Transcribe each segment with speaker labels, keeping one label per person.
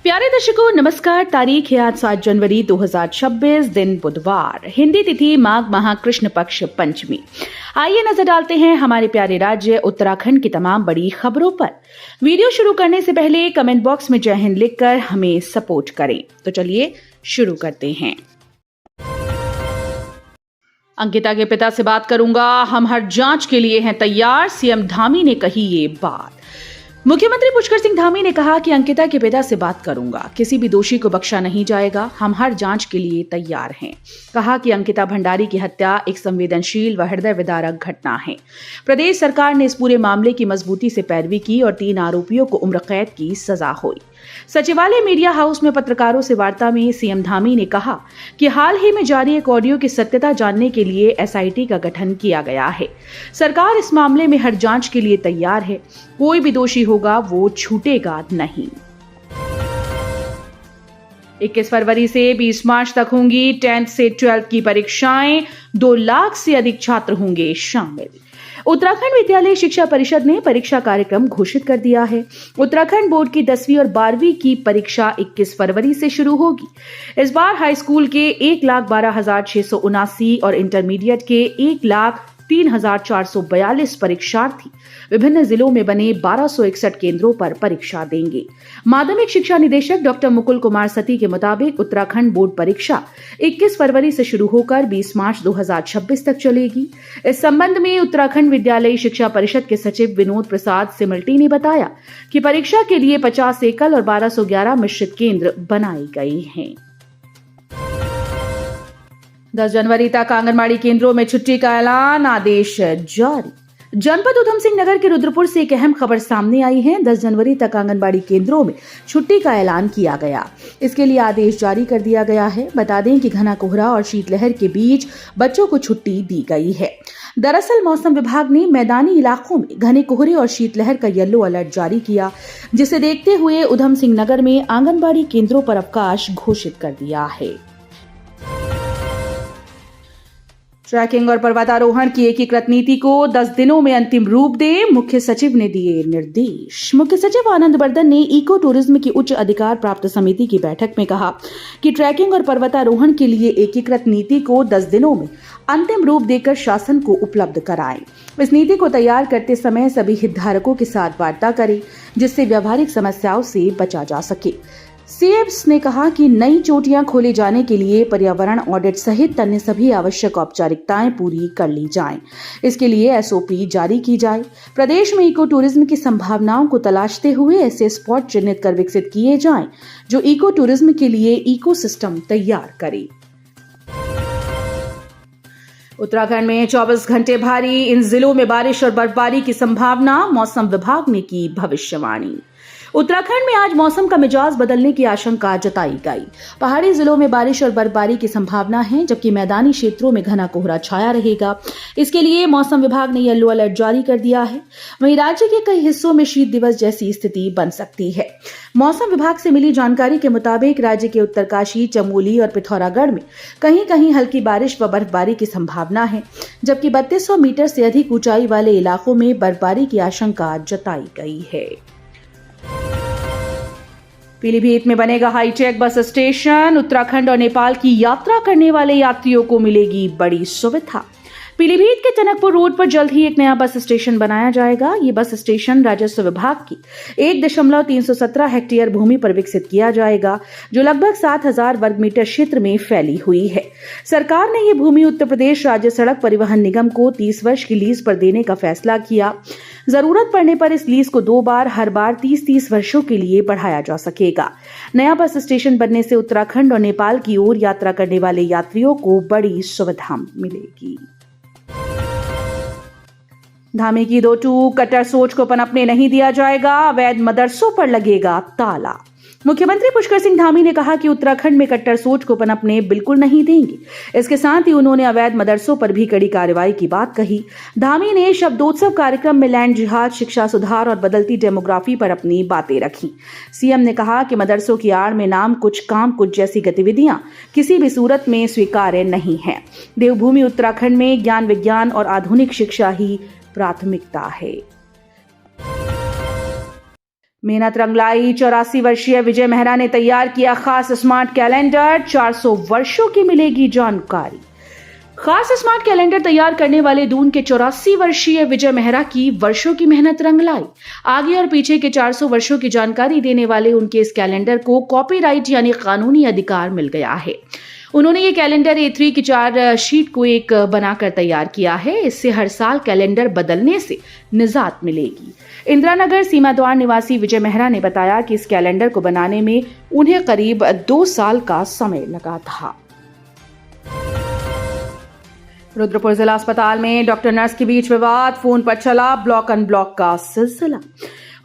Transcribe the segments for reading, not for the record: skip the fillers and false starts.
Speaker 1: प्यारे दर्शकों नमस्कार। तारीख है आज 7 जनवरी 2026, दिन बुधवार, हिंदी तिथि माघ माह कृष्ण पक्ष पंचमी। आइए नजर डालते हैं हमारे प्यारे राज्य उत्तराखंड की तमाम बड़ी खबरों पर। वीडियो शुरू करने से पहले कमेंट बॉक्स में जय हिंद लिखकर हमें सपोर्ट करें। तो चलिए शुरू करते हैं। अंकिता के पिता से बात करूंगा, हम हर जांच के लिए हैं तैयार, सीएम धामी ने कही ये बात। मुख्यमंत्री पुष्कर सिंह धामी ने कहा कि अंकिता के पिता से बात करूंगा, किसी भी दोषी को बख्शा नहीं जाएगा, हम हर जांच के लिए तैयार हैं। कहा कि अंकिता भंडारी की हत्या एक संवेदनशील व हृदय विदारक घटना है। प्रदेश सरकार ने इस पूरे मामले की मजबूती से पैरवी की और 3 आरोपियों को उम्र कैद की सजा हुई। सचिवालय मीडिया हाउस में पत्रकारों से वार्ता में सीएम धामी ने कहा कि हाल ही में जारी एक ऑडियो की सत्यता जानने के लिए एसआईटी का गठन किया गया है। सरकार इस मामले में हर जांच के लिए तैयार है, कोई भी दोषी होगा वो छूटेगा नहीं। 21 फरवरी से 20 मार्च तक होंगी 10th से 12th की परीक्षाएं, 2 लाख से अधिक छात्र होंगे शामिल। उत्तराखंड विद्यालय शिक्षा परिषद ने परीक्षा कार्यक्रम घोषित कर दिया है। उत्तराखंड बोर्ड की 10वीं और 12वीं की परीक्षा 21 फरवरी से शुरू होगी। इस बार हाई स्कूल के 1,12,679 और इंटरमीडिएट के 1,03,442 परीक्षार्थी विभिन्न जिलों में बने 1261 केंद्रों पर परीक्षा देंगे। माध्यमिक शिक्षा निदेशक डॉक्टर मुकुल कुमार सती के मुताबिक उत्तराखंड बोर्ड परीक्षा 21 फरवरी से शुरू होकर 20 मार्च 2026 तक चलेगी। इस संबंध में उत्तराखंड विद्यालय शिक्षा परिषद के सचिव विनोद प्रसाद सिमल्टी ने बताया कि परीक्षा के लिए 50 एकल और 1211 मिश्रित केंद्र बनाए गए हैं। 10 जनवरी तक आंगनबाड़ी केंद्रों में छुट्टी का ऐलान, आदेश जारी। जनपद उधम सिंह नगर के रुद्रपुर से एक अहम खबर सामने आई है। 10 जनवरी तक आंगनबाड़ी केंद्रों में छुट्टी का ऐलान किया गया। इसके लिए आदेश जारी कर दिया गया है। बता दें कि घना कोहरा और शीतलहर के बीच बच्चों को छुट्टी दी गई है। दरअसल मौसम विभाग ने मैदानी इलाकों में घने कोहरे और शीतलहर का येलो अलर्ट जारी किया, जिसे देखते हुए उधम सिंह नगर में आंगनबाड़ी केंद्रों पर अवकाश घोषित कर दिया है। ट्रैकिंग और पर्वतारोहण की एकीकृत नीति को 10 दिनों में अंतिम रूप दे, मुख्य सचिव ने दिए निर्देश। मुख्य सचिव आनंद वर्धन ने इको टूरिज्म की उच्च अधिकार प्राप्त समिति की बैठक में कहा कि ट्रैकिंग और पर्वतारोहण के लिए एकीकृत नीति को 10 दिनों में अंतिम रूप देकर शासन को उपलब्ध कराएं। इस नीति को तैयार करते समय सभी हितधारकों के साथ वार्ता करें, जिससे व्यावहारिक समस्याओं से बचा जा सके। सीएम्स ने कहा कि नई चोटियां खोले जाने के लिए पर्यावरण ऑडिट सहित अन्य सभी आवश्यक औपचारिकताएं पूरी कर ली जाएं। इसके लिए एसओपी जारी की जाए। प्रदेश में इको टूरिज्म की संभावनाओं को तलाशते हुए ऐसे स्पॉट चिन्हित कर विकसित किए जाएं जो इको टूरिज्म के लिए इकोसिस्टम तैयार करे। उत्तराखंड में 24 घंटे भारी, इन जिलों में बारिश और बर्फबारी की संभावना, मौसम विभाग ने की भविष्यवाणी। उत्तराखंड में आज मौसम का मिजाज बदलने की आशंका जताई गई। पहाड़ी जिलों में बारिश और बर्फबारी की संभावना है, जबकि मैदानी क्षेत्रों में घना कोहरा छाया रहेगा। इसके लिए मौसम विभाग ने येलो अलर्ट जारी कर दिया है। वहीं राज्य के कई हिस्सों में शीत दिवस जैसी स्थिति बन सकती है। मौसम विभाग से मिली जानकारी के मुताबिक राज्य के उत्तरकाशी, चमोली और पिथौरागढ़ में कहीं कहीं हल्की बारिश व बर्फबारी की संभावना है, जबकि 3200 मीटर से अधिक ऊंचाई वाले इलाकों में बर्फबारी की आशंका जताई गई है। पीलीभीत में बनेगा हाईटेक बस स्टेशन, उत्तराखंड और नेपाल की यात्रा करने वाले यात्रियों को मिलेगी बड़ी सुविधा। पीलीभीत के टनकपुर रोड पर जल्द ही एक नया बस स्टेशन बनाया जाएगा। ये बस स्टेशन राजस्व विभाग की 1.317 हेक्टेयर भूमि पर विकसित किया जाएगा, जो लगभग 7000 वर्ग मीटर क्षेत्र में फैली हुई है। सरकार ने ये भूमि उत्तर प्रदेश राज्य सड़क परिवहन निगम को 30 वर्ष की लीज पर देने का फैसला किया। जरूरत पड़ने पर इस लीज को 2 बार, हर बार 30-30 वर्षों के लिए बढ़ाया जा सकेगा। नया बस स्टेशन बनने से उत्तराखंड और नेपाल की ओर यात्रा करने वाले यात्रियों को बड़ी सुविधा मिलेगी। धामी की 2 कट्टर सोच को पनपने नहीं दिया जाएगा, अवैध मदरसों पर लगेगा ताला। मुख्यमंत्री पुष्कर सिंह धामी ने कहा कि उत्तराखंड में कट्टर सोच को पनपने बिल्कुल नहीं देंगे। इसके साथ ही उन्होंने अवैध मदरसों पर भी कड़ी कार्रवाई की बात कही। धामी ने शब्दोत्सव कार्यक्रम में लैंड जिहाद, शिक्षा सुधार और बदलती डेमोग्राफी पर अपनी बातें रखी। सीएम ने कहा कि मदरसों की आड़ में नाम कुछ काम कुछ जैसी गतिविधियां किसी भी सूरत में स्वीकार्य नहीं है। देवभूमि उत्तराखंड में ज्ञान, विज्ञान और आधुनिक शिक्षा ही प्राथमिकता है। मेहनत रंग लाई। 84 वर्षीय विजय मेहरा ने तैयार किया खास स्मार्ट कैलेंडर। 400 वर्षों की मिलेगी जानकारी। खास स्मार्ट कैलेंडर तैयार करने वाले दून के 84 वर्षीय विजय मेहरा की वर्षों की मेहनत रंग लाई। आगे और पीछे के 400 वर्षों की जानकारी देने वाले उनके इस कैलेंडर को कॉपीराइट यानी कानूनी अधिकार मिल गया है। उन्होंने ये कैलेंडर A3 की 4 शीट को एक बनाकर तैयार किया है। इससे हर साल कैलेंडर बदलने से निजात मिलेगी। इंदिरानगर सीमा द्वार निवासी विजय मेहरा ने बताया कि इस कैलेंडर को बनाने में उन्हें करीब 2 साल का समय लगा था। रुद्रपुर जिला अस्पताल में डॉक्टर नर्स के बीच विवाद, फोन पर चला ब्लॉक अनब्लॉक का सिलसिला।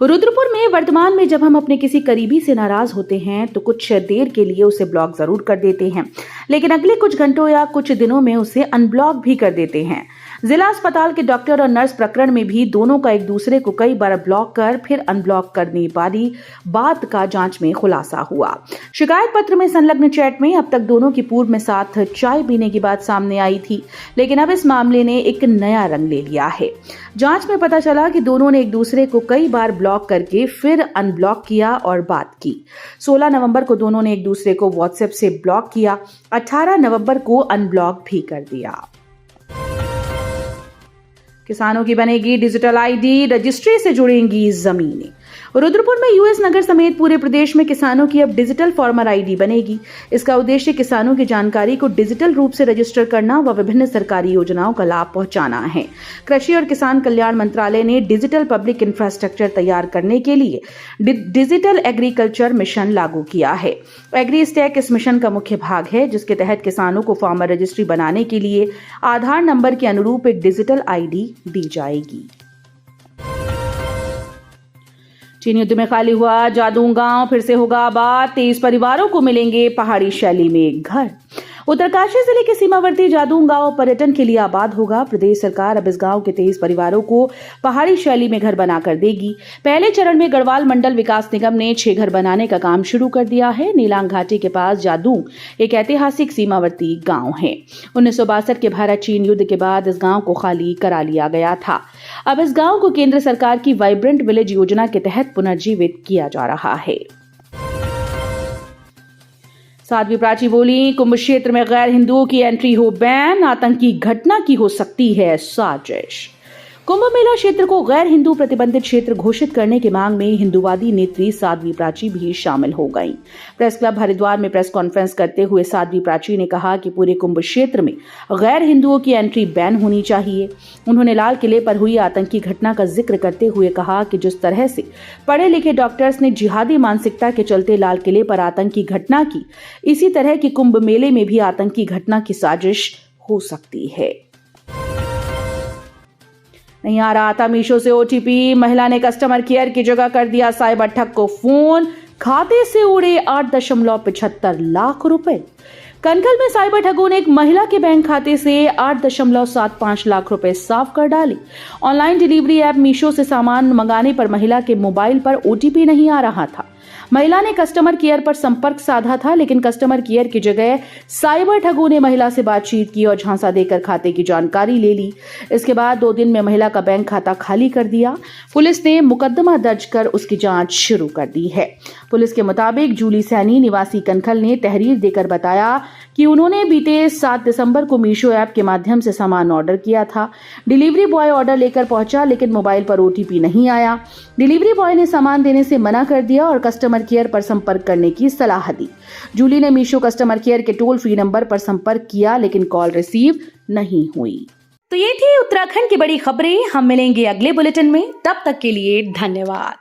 Speaker 1: रुद्रपुर में वर्तमान में जब हम अपने किसी करीबी से नाराज होते हैं तो कुछ देर के लिए उसे ब्लॉक जरूर कर देते हैं, लेकिन अगले कुछ घंटों या कुछ दिनों में उसे अनब्लॉक भी कर देते हैं। जिला अस्पताल के डॉक्टर और नर्स प्रकरण में भी दोनों का एक दूसरे को कई बार ब्लॉक कर फिर अनब्लॉक करने वाली बात का जांच में खुलासा हुआ। शिकायत पत्र में संलग्न चैट में अब तक दोनों की पूर्व में साथ चाय पीने की बात सामने आई थी, लेकिन अब इस मामले ने एक नया रंग ले लिया है। जांच में पता चला कि दोनों ने एक दूसरे को कई बार ब्लॉक करके फिर अनब्लॉक किया और बात की। 16 नवंबर को दोनों ने एक दूसरे को व्हाट्सएप से ब्लॉक किया। 18 नवंबर को अनब्लॉक भी कर दिया। किसानों की बनेगी डिजिटल आईडी, रजिस्ट्री से जुड़ेंगी जमीनें। रुद्रपुर में यूएस नगर समेत पूरे प्रदेश में किसानों की अब डिजिटल फार्मर आईडी बनेगी। इसका उद्देश्य किसानों की जानकारी को डिजिटल रूप से रजिस्टर करना व विभिन्न सरकारी योजनाओं का लाभ पहुंचाना है। कृषि और किसान कल्याण मंत्रालय ने डिजिटल पब्लिक इंफ्रास्ट्रक्चर तैयार करने के लिए डिजिटल एग्रीकल्चर मिशन लागू किया है। एग्री स्टैक इस मिशन का मुख्य भाग है, जिसके तहत किसानों को फार्मर रजिस्ट्री बनाने के लिए आधार नंबर के अनुरूप एक डिजिटल आईडी दी जाएगी। चीन युद्ध में खाली हुआ जादून गांव फिर से होगा आबाद। 23 परिवारों को मिलेंगे पहाड़ी शैली में घर। उत्तरकाशी जिले के सीमावर्ती जादून गांव पर्यटन के लिए आबाद होगा। प्रदेश सरकार अब इस गांव के 23 परिवारों को पहाड़ी शैली में घर बनाकर देगी। पहले चरण में गढ़वाल मंडल विकास निगम ने 6 घर बनाने का काम शुरू कर दिया है। नीलांग घाटी के पास जादून एक ऐतिहासिक सीमावर्ती गांव है। 1962 के भारत चीन युद्ध के बाद इस गांव को खाली करा लिया गया था। अब इस गांव को केंद्र सरकार की वाइब्रेंट विलेज योजना के तहत पुनर्जीवित किया जा रहा है। साध्वी प्राची बोली, कुंभ क्षेत्र में गैर हिंदुओं की एंट्री हो बैन, आतंकी घटना की हो सकती है साजिश। कुंभ मेला क्षेत्र को गैर हिंदू प्रतिबंधित क्षेत्र घोषित करने की मांग में हिंदूवादी नेत्री साध्वी प्राची भी शामिल हो गईं। प्रेस क्लब हरिद्वार में प्रेस कॉन्फ्रेंस करते हुए साध्वी प्राची ने कहा कि पूरे कुंभ क्षेत्र में गैर हिंदुओं की एंट्री बैन होनी चाहिए। उन्होंने लाल किले पर हुई आतंकी घटना का जिक्र करते हुए कहा कि जिस तरह से पढ़े लिखे डॉक्टर्स ने जिहादी मानसिकता के चलते लाल किले पर आतंकी घटना की, इसी तरह की कुंभ मेले में भी आतंकी घटना की साजिश हो सकती है। नहीं आ रहा था मीशो से ओटीपी, महिला ने कस्टमर केयर की जगह कर दिया साइबर ठग को फोन। खाते से उड़े 8.75 लाख रुपए। कनखल में साइबर ठगों ने एक महिला के बैंक खाते से 8.75 लाख रुपए साफ कर डाले। ऑनलाइन डिलीवरी ऐप मीशो से सामान मंगाने पर महिला के मोबाइल पर ओटीपी नहीं आ रहा था। महिला ने कस्टमर केयर पर संपर्क साधा था, लेकिन कस्टमर केयर की जगह साइबर ठगों ने महिला से बातचीत की और झांसा देकर खाते की जानकारी ले ली। इसके बाद 2 दिन में महिला का बैंक खाता खाली कर दिया। पुलिस ने मुकदमा दर्ज कर उसकी जांच शुरू कर दी है। पुलिस के मुताबिक जूली सैनी निवासी कनखल ने तहरीर देकर बताया कि उन्होंने बीते 7 दिसंबर को मीशो ऐप के माध्यम से सामान ऑर्डर किया था। डिलीवरी बॉय ऑर्डर लेकर पहुंचा, लेकिन मोबाइल पर ओटीपी नहीं आया। डिलीवरी बॉय ने सामान देने से मना कर दिया और कस्टमर केयर पर संपर्क करने की सलाह दी। जूली ने मीशो कस्टमर केयर के टोल फ्री नंबर पर संपर्क किया, लेकिन कॉल रिसीव नहीं हुई। तो ये थी उत्तराखंड की बड़ी खबरें। हम मिलेंगे अगले बुलेटिन में, तब तक के लिए धन्यवाद।